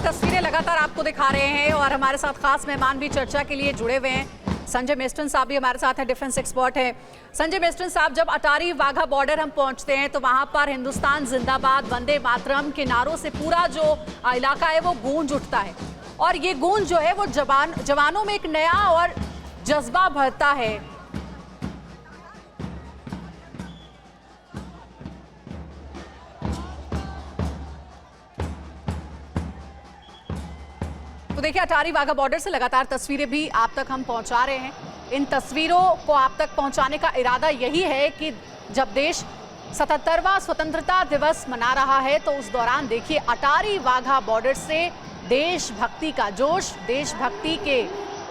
तस्वीरें लगातार आपको दिखा रहे हैं और हमारे साथ खास मेहमान भी चर्चा के लिए जुड़े हुए हैं। संजय मेस्टन साहब भी हमारे साथ हैं, डिफेंस एक्सपर्ट हैं। संजय मेस्टन साहब, जब अटारी वाघा बॉर्डर हम पहुंचते हैं तो वहां पर हिंदुस्तान जिंदाबाद, वंदे मातरम के नारों से पूरा जो इलाका है वो गूंज उठता है और ये गूंज जो है वो जवानों में एक नया और जज्बा भरता है। तो देखिए, अटारी वाघा बॉर्डर से लगातार तस्वीरें भी आप तक हम पहुंचा रहे हैं। इन तस्वीरों को आप तक पहुंचाने का इरादा यही है कि जब देश 77वां स्वतंत्रता दिवस मना रहा है तो उस दौरान देखिए अटारी वाघा बॉर्डर से देशभक्ति का जोश, देशभक्ति के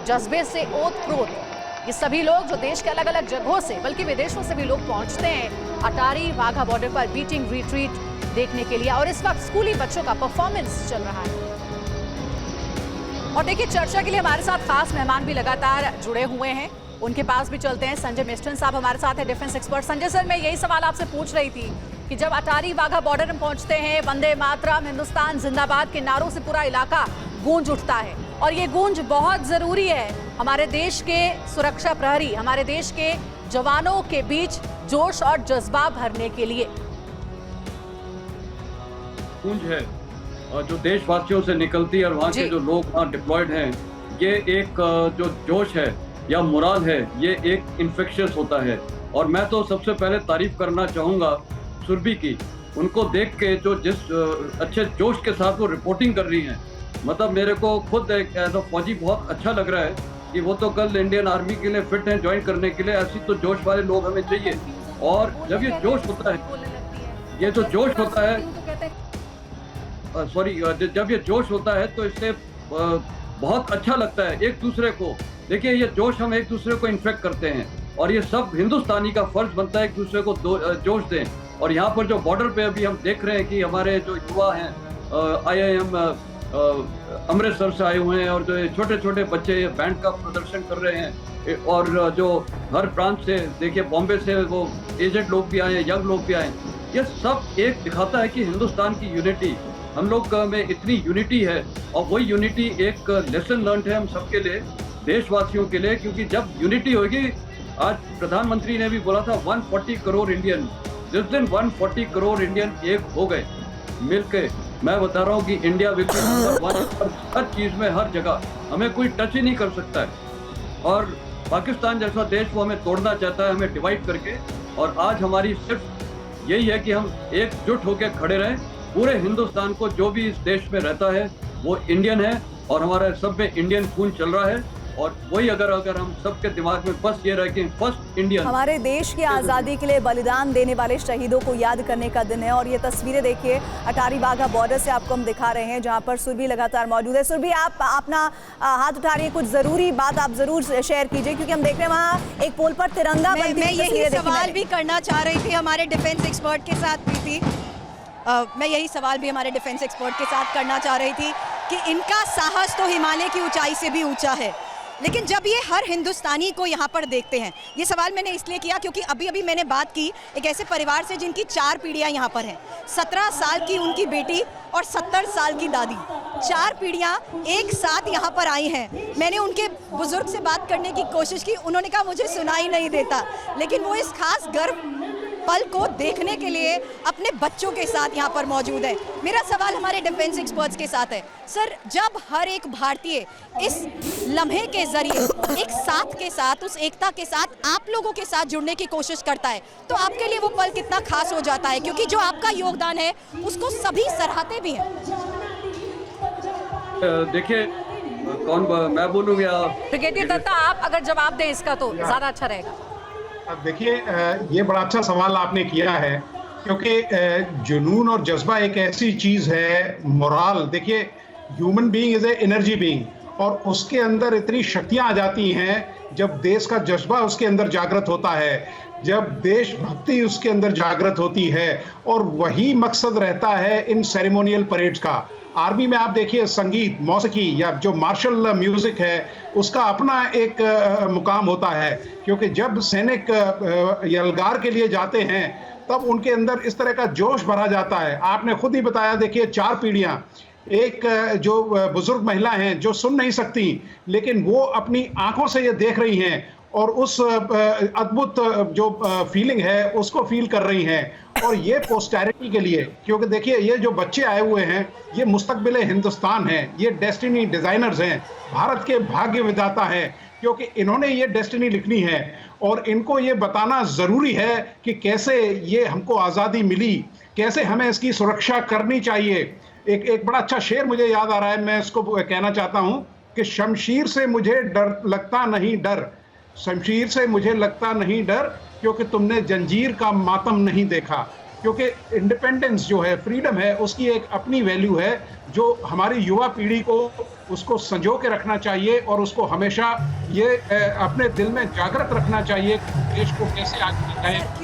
जज्बे से ओतप्रोत ये सभी लोग जो देश के अलग अलग जगहों से बल्कि विदेशों से भी लोग पहुंचते हैं अटारी वाघा बॉर्डर पर बीटिंग रिट्रीट देखने के लिए। और इस वक्त स्कूली बच्चों का परफॉर्मेंस चल रहा है। और देखिए, चर्चा के लिए हमारे साथ खास मेहमान भी लगातार जुड़े हुए हैं, उनके पास भी चलते हैं। संजय मेस्टन साहब हमारे साथ है, डिफेंस एक्सपर्ट। संजय सर, मैं यही सवाल आपसे पूछ रही थी कि जब अटारी वाघा बॉर्डर में पहुंचते हैं, वंदे मातरम, हिंदुस्तान जिंदाबाद के नारों से पूरा इलाका गूंज उठता है और ये गूंज बहुत जरूरी है हमारे देश के सुरक्षा प्रहरी, हमारे देश के जवानों के बीच जोश और जज्बा भरने के लिए। गूंज है और जो देशवासियों से निकलती है और वहाँ के जो लोग वहाँ डिप्लॉयड हैं, ये एक जो जोश है या मोराल है, ये एक इन्फेक्शियस होता है। और मैं तो सबसे पहले तारीफ करना चाहूँगा सुरभि की, उनको देख के जो जिस अच्छे जोश के साथ वो रिपोर्टिंग कर रही हैं, मतलब मेरे को खुद एक एज अ फौजी बहुत अच्छा लग रहा है कि वो तो कल इंडियन आर्मी के लिए फिट हैं ज्वाइन करने के लिए। ऐसी तो जोश वाले लोग हमें चाहिए। और जब ये जोश होता है, ये जो जोश होता है जब ये जोश होता है तो इससे बहुत अच्छा लगता है एक दूसरे को। देखिए, ये जोश हम एक दूसरे को इन्फेक्ट करते हैं और ये सब हिंदुस्तानी का फर्ज बनता है एक दूसरे को जोश दें। और यहाँ पर जो बॉर्डर पे अभी हम देख रहे हैं कि हमारे जो युवा हैं IIM अमृतसर से आए हुए हैं और जो छोटे छोटे बच्चे बैंड का प्रदर्शन कर रहे हैं और जो हर प्रांत से, देखिए बॉम्बे से वो एजेड लोग भी आए हैं, यंग लोग भी आए हैं। ये सब एक दिखाता है कि हिंदुस्तान की यूनिटी, हम लोग में इतनी यूनिटी है और वही यूनिटी एक लेसन लर्न है हम सबके लिए, देशवासियों के लिए। क्योंकि जब यूनिटी होगी, आज प्रधानमंत्री ने भी बोला था 140 करोड़ इंडियन, जिस दिन 140 करोड़ इंडियन एक हो गए मिलके, मैं बता रहा हूँ कि इंडिया विल बी नंबर 1 हर चीज़ में, हर जगह। हमें कोई टच ही नहीं कर सकता है। और पाकिस्तान जैसा देश वो हमें तोड़ना चाहता है, हमें डिवाइड करके। और आज हमारी सिर्फ यही है कि हम एकजुट होकर खड़े रहें। पूरे हिंदुस्तान को, जो भी इस देश में रहता है वो इंडियन है और हमारा सब में इंडियन खून चल रहा है। और वही अगर हम सबके दिमाग में बस ये रहे कि फर्स्ट इंडियन। हमारे देश की आज़ादी के लिए बलिदान देने वाले शहीदों को याद करने का दिन है। और ये तस्वीरें देखिए अटारी वाघा बॉर्डर से आपको हम दिखा रहे हैं, जहां पर सुरभि लगातार मौजूद है। सुरभि, आप अपना हाथ उठा रही है, कुछ जरूरी बात आप जरूर शेयर कीजिए, क्योंकि हम देख रहे हैं वहाँ एक पोल पर तिरंगा। मैं यही सवाल भी करना चाह रही थी, हमारे डिफेंस एक्सपर्ट के साथ भी थी। मैं यही सवाल भी हमारे डिफेंस एक्सपर्ट के साथ करना चाह रही थी कि इनका साहस तो हिमालय की ऊंचाई से भी ऊंचा है, लेकिन जब ये हर हिंदुस्तानी को यहाँ पर देखते हैं, ये सवाल मैंने इसलिए किया क्योंकि अभी अभी मैंने बात की एक ऐसे परिवार से जिनकी 4 पीढ़ियाँ यहाँ पर हैं। 17 साल की उनकी बेटी और 70 साल की दादी, 4 पीढ़ियाँ एक साथ यहाँ पर आई हैं। मैंने उनके बुजुर्ग से बात करने की कोशिश की, उन्होंने कहा मुझे सुनाई नहीं देता, लेकिन वो इस खास गर्व पल को देखने के लिए अपने बच्चों के साथ यहाँ पर मौजूद है। मेरा सवाल हमारे डिफेंस एक्सपर्ट्स के साथ है, सर, जब हर एक भारतीय इस लम्हे के जरिए एक साथ के साथ, उस एकता के साथ आप लोगों के साथ जुड़ने की कोशिश करता है, तो आपके लिए वो पल कितना खास हो जाता है? क्योंकि जो आपका योगदान है उसको सभी सराहते भी हैं। देखिए, मैं बोलूँ या ब्रिगेडियर दत्ता, आप अगर जवाब दें इसका तो ज्यादा अच्छा रहेगा। देखिए, ये बड़ा अच्छा सवाल आपने किया है, क्योंकि जुनून और जज्बा एक ऐसी चीज है, मोराल। देखिए, human being is a energy being और उसके अंदर इतनी शक्तियां आ जाती हैं जब देश का जज्बा उसके अंदर जागृत होता है, जब देशभक्ति उसके अंदर जागृत होती है। और वही मकसद रहता है इन सेरेमोनियल परेड्स का। आर्मी में आप देखिए, संगीत, मौसीकी या जो मार्शल म्यूजिक है, उसका अपना एक मुकाम होता है, क्योंकि जब सैनिक यलगार के लिए जाते हैं तब उनके अंदर इस तरह का जोश भरा जाता है। आपने खुद ही बताया, देखिए 4 पीढ़ियां, एक जो बुजुर्ग महिला हैं जो सुन नहीं सकती, लेकिन वो अपनी आंखों से ये देख रही हैं और उस अद्भुत जो फीलिंग है उसको फील कर रही हैं। और ये पोस्टेरिटी के लिए, क्योंकि देखिए ये जो बच्चे आए हुए हैं ये मुस्तकबिल हिंदुस्तान हैं, ये डेस्टिनी डिजाइनर्स हैं, भारत के भाग्य विधाता हैं, क्योंकि इन्होंने ये डेस्टिनी लिखनी है और इनको ये बताना जरूरी है कि कैसे ये हमको आज़ादी मिली, कैसे हमें इसकी सुरक्षा करनी चाहिए। एक बड़ा अच्छा शेर मुझे याद आ रहा है, मैं इसको कहना चाहता हूं कि शमशीर से मुझे डर लगता नहीं डर, शमशीर से मुझे लगता नहीं डर, क्योंकि तुमने जंजीर का मातम नहीं देखा। क्योंकि इंडिपेंडेंस जो है, फ्रीडम है, उसकी एक अपनी वैल्यू है जो हमारी युवा पीढ़ी को उसको संजो के रखना चाहिए और उसको हमेशा ये अपने दिल में जागृत रखना चाहिए, देश को कैसे आगे बढ़ाएं।